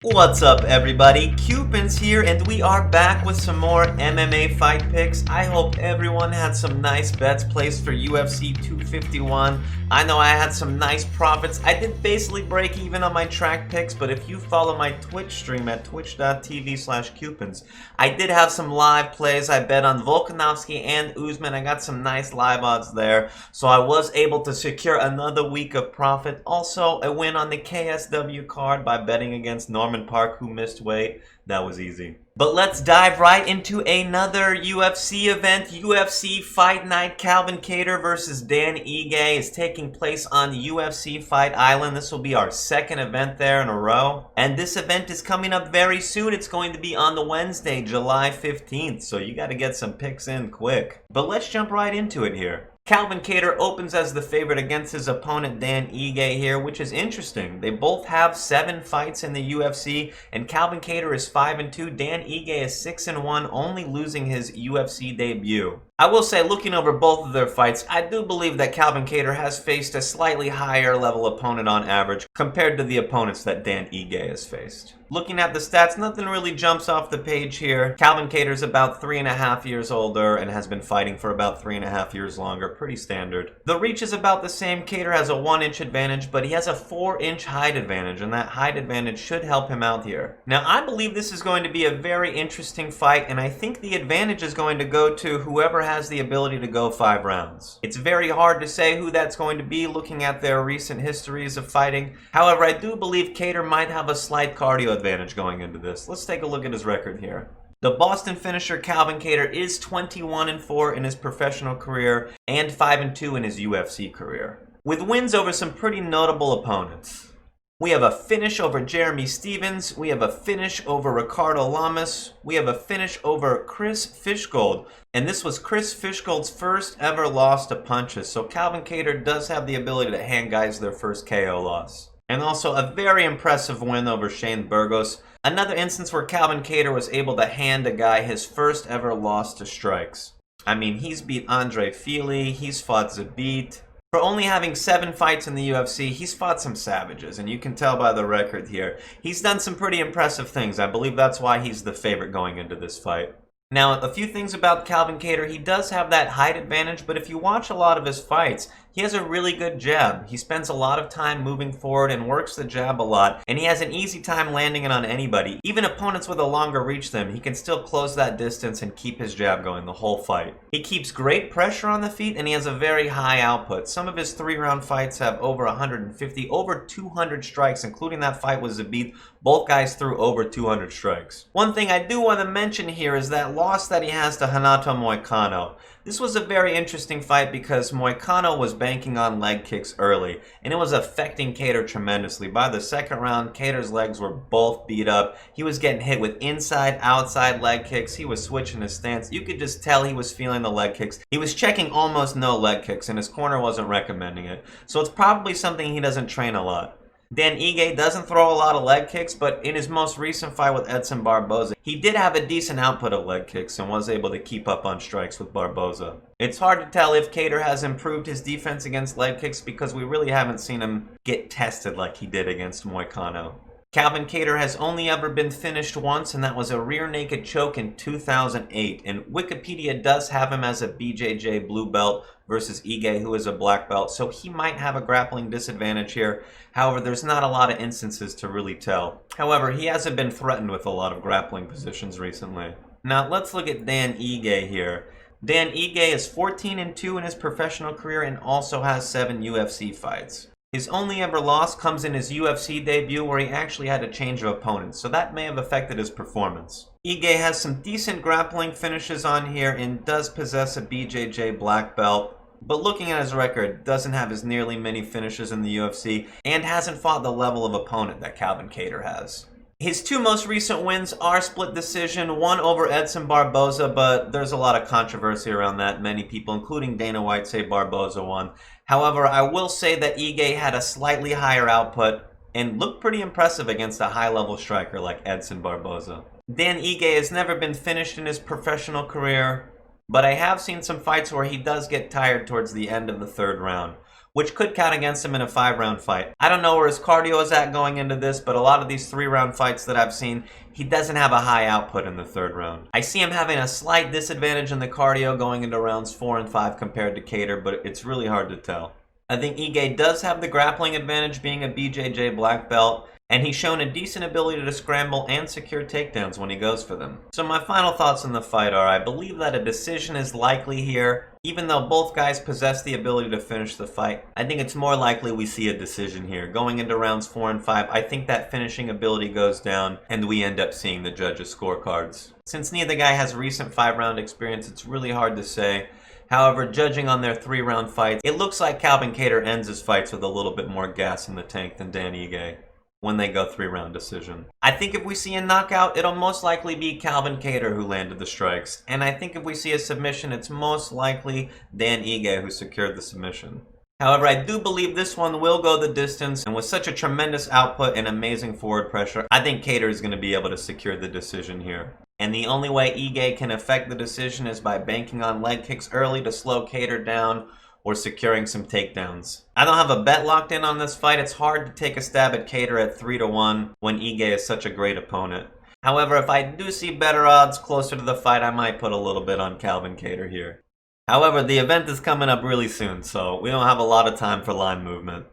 What's up, everybody? Cewpins here, and we are back with some more MMA fight picks. I hope everyone had some nice bets placed for UFC 251. I know I had some nice profits. I did basically break even on my track picks, but if you follow my Twitch stream at twitch.tv/Cewpins, I did have some live plays. I bet on Volkanovski and Usman. I got some nice live odds there, so I was able to secure another week of profit. Also, a win on the KSW card by betting against Norman Park, who missed weight. That was easy. But let's dive right into another UFC event. UFC Fight Night. Calvin Kattar versus Dan Ige is taking place on UFC Fight Island. This will be our second event there in a row. And this event is coming up very soon. It's going to be on the Wednesday, July 15th. So you got to get some picks in quick. But let's jump right into it here. Calvin Kattar opens as the favorite against his opponent Dan Ige here, which is interesting. They both have 7 fights in the UFC, and Calvin Kattar is 5-2. Dan Ige is 6-1, only losing his UFC debut. I will say, looking over both of their fights, I do believe that Calvin Kattar has faced a slightly higher level opponent on average compared to the opponents that Dan Ige has faced. Looking at the stats, nothing really jumps off the page here. Calvin Kattar's about 3.5 years older and has been fighting for about 3.5 years longer. Pretty standard. The reach is about the same. Kattar has a 1-inch advantage, but he has a 4-inch height advantage, and that height advantage should help him out here. Now, I believe this is going to be a very interesting fight, and I think the advantage is going to go to whoever has the ability to go 5 rounds. It's very hard to say who that's going to be looking at their recent histories of fighting. However, I do believe Kattar might have a slight cardio advantage going into this. Let's take a look at his record here. The Boston finisher Calvin Kattar is 21-4 in his professional career and 5-2 in his UFC career, with wins over some pretty notable opponents. We have a finish over Jeremy Stephens. We have a finish over Ricardo Lamas. We have a finish over Chris Fishgold. And this was Chris Fishgold's first ever loss to punches. So Calvin Kattar does have the ability to hand guys their first KO loss. And also a very impressive win over Shane Burgos. Another instance where Calvin Kattar was able to hand a guy his first ever loss to strikes. I mean, he's beat Andre Fili. He's fought Zabit. For only having 7 fights in the UFC, he's fought some savages, and you can tell by the record here. He's done some pretty impressive things. I believe that's why he's the favorite going into this fight. Now, a few things about Calvin Kattar. He does have that height advantage, but if you watch a lot of his fights, he has a really good jab. He spends a lot of time moving forward and works the jab a lot, and he has an easy time landing it on anybody. Even opponents with a longer reach than him, he can still close that distance and keep his jab going the whole fight. He keeps great pressure on the feet, and he has a very high output. Some of his 3-round fights have over 150, over 200 strikes, including that fight with Zabit. Both guys threw over 200 strikes. One thing I do want to mention here is that loss that he has to Renato Moicano. This was a very interesting fight because Moicano was banking on leg kicks early, and it was affecting Kattar tremendously. By the second round, Kattar's legs were both beat up. He was getting hit with inside, outside leg kicks. He was switching his stance. You could just tell he was feeling the leg kicks. He was checking almost no leg kicks, and his corner wasn't recommending it. So it's probably something he doesn't train a lot. Dan Ige doesn't throw a lot of leg kicks, but in his most recent fight with Edson Barboza, he did have a decent output of leg kicks and was able to keep up on strikes with Barboza. It's hard to tell if Kattar has improved his defense against leg kicks because we really haven't seen him get tested like he did against Moicano. Calvin Kattar has only ever been finished once, and that was a rear naked choke in 2008. And Wikipedia does have him as a BJJ blue belt versus Ige, who is a black belt, so he might have a grappling disadvantage here. However, there's not a lot of instances to really tell. However, he hasn't been threatened with a lot of grappling positions recently. Now, let's look at Dan Ige here. Dan Ige is 14-2 in his professional career and also has 7 UFC fights. His only ever loss comes in his UFC debut where he actually had a change of opponents, so that may have affected his performance. Ige has some decent grappling finishes on here and does possess a BJJ black belt, but looking at his record, doesn't have as nearly many finishes in the UFC and hasn't fought the level of opponent that Calvin Kattar has. His 2 most recent wins are split decision, one over Edson Barboza, but there's a lot of controversy around that. Many people, including Dana White, say Barboza won. However, I will say that Ige had a slightly higher output and looked pretty impressive against a high-level striker like Edson Barboza. Dan Ige has never been finished in his professional career, but I have seen some fights where he does get tired towards the end of the 3rd round. which could count against him in a 5-round fight. I don't know where his cardio is at going into this, but a lot of these 3-round fights that I've seen, he doesn't have a high output in the 3rd round. I see him having a slight disadvantage in the cardio going into rounds 4 and 5 compared to Kattar, but it's really hard to tell. I think Ige does have the grappling advantage being a BJJ black belt, and he's shown a decent ability to scramble and secure takedowns when he goes for them. So my final thoughts on the fight are, I believe that a decision is likely here. Even though both guys possess the ability to finish the fight, I think it's more likely we see a decision here. Going into rounds 4 and 5, I think that finishing ability goes down and we end up seeing the judges' scorecards. Since neither guy has recent 5-round experience, it's really hard to say. However, judging on their 3-round fights, it looks like Calvin Kattar ends his fights with a little bit more gas in the tank than Dan Ige when they go 3-round decision. I think if we see a knockout, it'll most likely be Calvin Kattar who landed the strikes. And I think if we see a submission, it's most likely Dan Ige who secured the submission. However, I do believe this one will go the distance, and with such a tremendous output and amazing forward pressure, I think Kattar is going to be able to secure the decision here. And the only way Ige can affect the decision is by banking on leg kicks early to slow Kattar down, or securing some takedowns. I don't have a bet locked in on this fight. It's hard to take a stab at Kattar at 3-1 when Ige is such a great opponent. However, if I do see better odds closer to the fight, I might put a little bit on Calvin Kattar here. However, the event is coming up really soon, so we don't have a lot of time for line movement.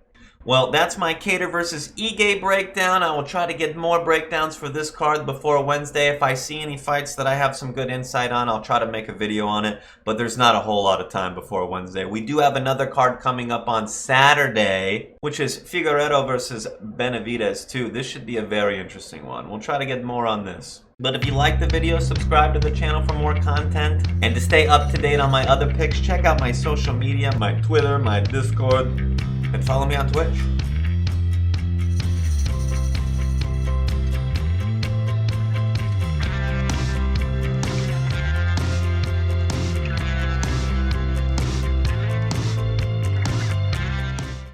Well, that's my Kattar versus Ige breakdown. I will try to get more breakdowns for this card before Wednesday. If I see any fights that I have some good insight on, I'll try to make a video on it. But there's not a whole lot of time before Wednesday. We do have another card coming up on Saturday, which is Figueiredo versus Benavidez too. This should be a very interesting one. We'll try to get more on this. But if you like the video, subscribe to the channel for more content. And to stay up to date on my other picks, check out my social media, my Twitter, my Discord, and follow me on Twitch.